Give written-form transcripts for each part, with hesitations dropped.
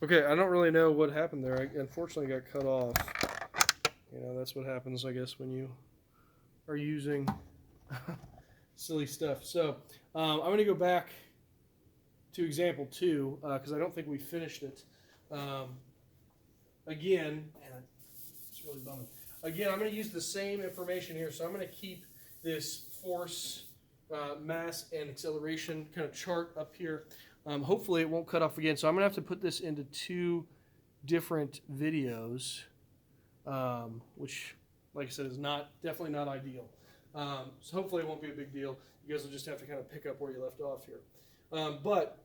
Okay, I don't really know what happened there. I unfortunately got cut off. That's what happens, I guess, when you are using silly stuff. So I'm going to go back to example 2 because I don't think we finished it. Again, man, it's really bumming. Again, I'm going to use the same information here. So I'm going to keep this force, mass, and acceleration kind of chart up here. Hopefully it won't cut off again. So I'm going to have to put this into 2 different videos, which, like I said, is definitely not ideal. So hopefully it won't be a big deal. You guys will just have to kind of pick up where you left off here. But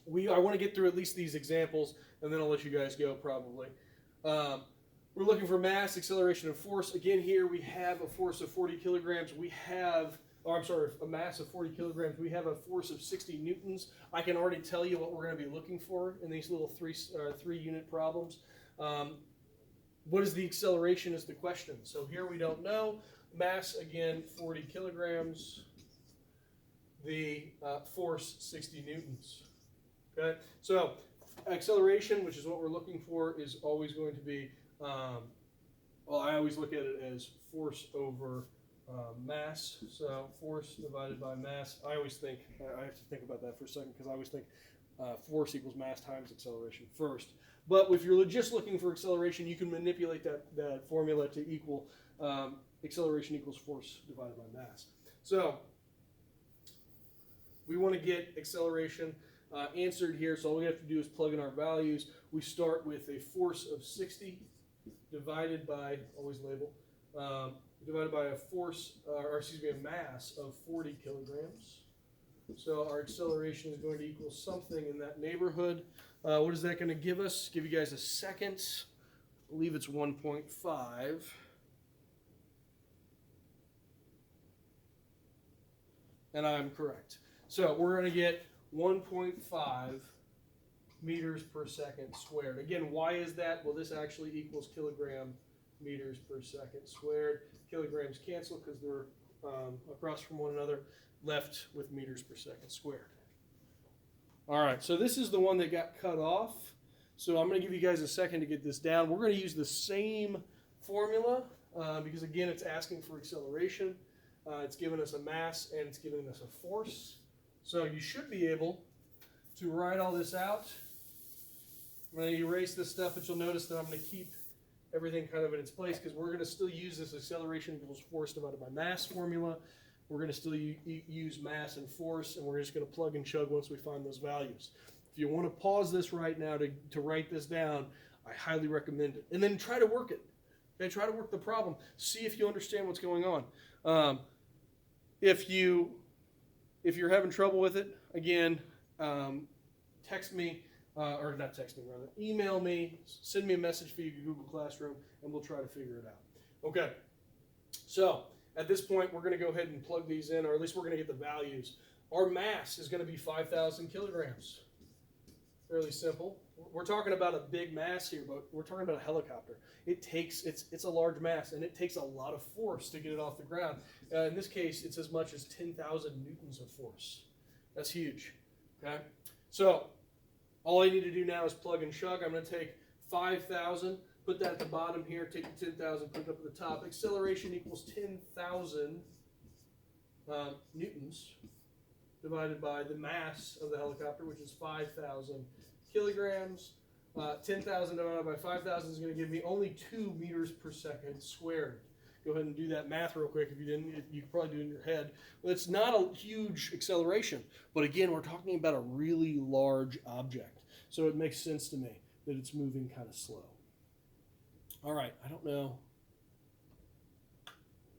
I want to get through at least these examples, and then I'll let you guys go probably. We're looking for mass, acceleration, and force. Again, here we have a force of 40 kilograms. A mass of 40 kilograms. We have a force of 60 newtons. I can already tell you what we're going to be looking for in these little three-unit problems. What is the acceleration is the question. So here we don't know. Mass, again, 40 kilograms. The force, 60 newtons. Okay, so acceleration, which is what we're looking for, is always going to be, I always look at it as force over mass. So force divided by mass. I have to think about that for a second because I always think force equals mass times acceleration first. But if you're just looking for acceleration, you can manipulate that formula to equal acceleration equals force divided by mass. So we want to get acceleration answered here, so all we have to do is plug in our values. We start with a force of 60 divided by, always label, divided by a mass of 40 kilograms. So our acceleration is going to equal something in that neighborhood. What is that going to give us? Give you guys a second. I believe it's 1.5. And I'm correct. So we're going to get 1.5 meters per second squared. Again, why is that? Well, this actually equals kilogram meters per second squared. Kilograms cancel because they're across from one another, left with meters per second squared. All right, so this is the one that got cut off. So I'm going to give you guys a second to get this down. We're going to use the same formula because, again, it's asking for acceleration. It's giving us a mass and it's giving us a force. So you should be able to write all this out. I'm going to erase this stuff, but you'll notice that I'm going to keep everything kind of in its place because we're going to still use this acceleration equals force divided by mass formula. We're going to still use mass and force, and we're just going to plug and chug once we find those values. If you want to pause this right now to write this down, I highly recommend it. And then try to work it. Okay, try to work the problem. See if you understand what's going on. If you're having trouble with it, again, text me, or not text me, rather, email me, send me a message via Google Classroom, and we'll try to figure it out. Okay, so at this point, we're going to go ahead and plug these in, or at least we're going to get the values. Our mass is going to be 5,000 kilograms. Fairly simple. We're talking about a big mass here, but we're talking about a helicopter. It's a large mass, and it takes a lot of force to get it off the ground. In this case, it's as much as 10,000 newtons of force. That's huge. Okay, so all I need to do now is plug and chug. I'm going to take 5,000, put that at the bottom here, take the 10,000, put it up at the top. Acceleration equals 10,000 newtons divided by the mass of the helicopter, which is 5,000 kilograms. 10,000 divided by 5,000 is going to give me only 2 meters per second squared. Go ahead and do that math real quick. If you didn't, you could probably do it in your head. Well, it's not a huge acceleration, but again, we're talking about a really large object. So it makes sense to me that it's moving kind of slow. All right, I don't know.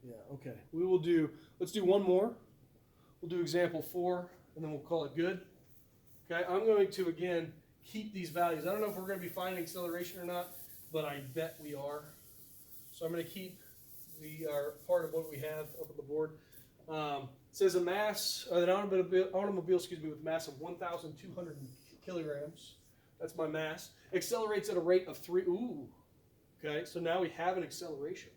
Yeah, okay. Let's do one more. We'll do example 4, and then we'll call it good. Okay, I'm going to, again, keep these values. I don't know if we're going to be finding acceleration or not, but I bet we are. So I'm going to keep part of what we have up on the board. It says an automobile, with mass of 1,200 kilograms. That's my mass. Accelerates at a rate of 3. Ooh. Okay, so now we have an acceleration.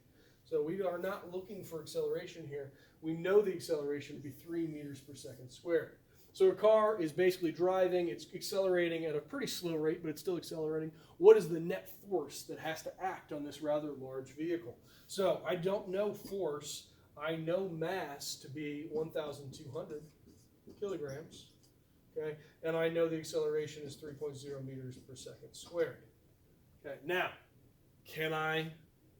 So we are not looking for acceleration here. We know the acceleration would be 3 meters per second squared. So a car is basically driving, it's accelerating at a pretty slow rate, but it's still accelerating. What is the net force that has to act on this rather large vehicle? So I don't know force. I know mass to be 1,200 kilograms, okay? And I know the acceleration is 3.0 meters per second squared. Okay, now, can I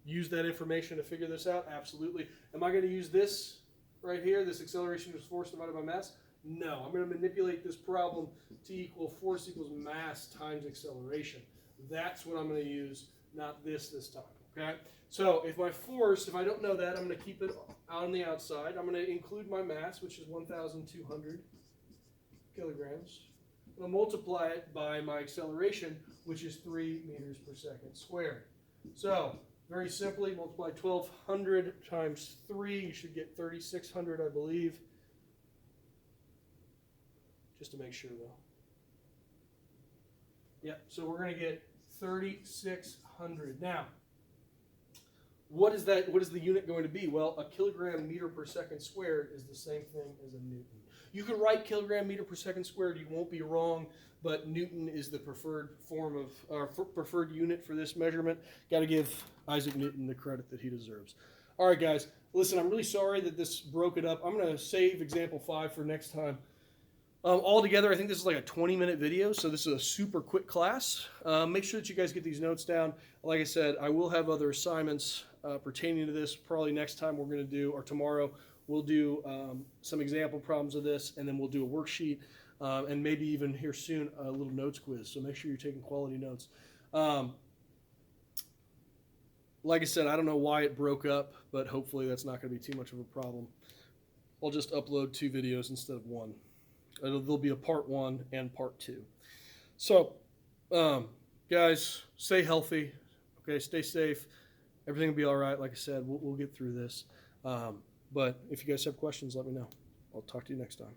use that information to figure this out? Absolutely. Am I going to use this right here, this acceleration is force divided by mass? No, I'm going to manipulate this problem to equal force equals mass times acceleration. That's what I'm going to use, not this time, okay? So if my force, if I don't know that, I'm going to keep it on the outside. I'm going to include my mass, which is 1,200 kilograms. I'm going to multiply it by my acceleration, which is 3 meters per second squared. So very simply, multiply 1,200 times 3. You should get 3,600, I believe. Just to make sure, though. Yep, so we're going to get 3,600. Now, what is that? What is the unit going to be? Well, a kilogram meter per second squared is the same thing as a newton. You can write kilogram meter per second squared. You won't be wrong, but newton is the preferred form of, or preferred unit for this measurement. Got to give Isaac Newton the credit that he deserves. All right, guys. Listen, I'm really sorry that this broke it up. I'm going to save example 5 for next time. Altogether, I think this is like a 20-minute video, so this is a super quick class. Make sure that you guys get these notes down. Like I said, I will have other assignments pertaining to this probably next time we're going to do, or tomorrow, we'll do some example problems of this, and then we'll do a worksheet, and maybe even here soon a little notes quiz, so make sure you're taking quality notes. Like I said, I don't know why it broke up, but hopefully that's not going to be too much of a problem. I'll just upload 2 videos instead of 1. There'll be a part 1 and part 2. So, guys, stay healthy. Okay, stay safe. Everything will be all right. Like I said, we'll get through this. But if you guys have questions, let me know. I'll talk to you next time.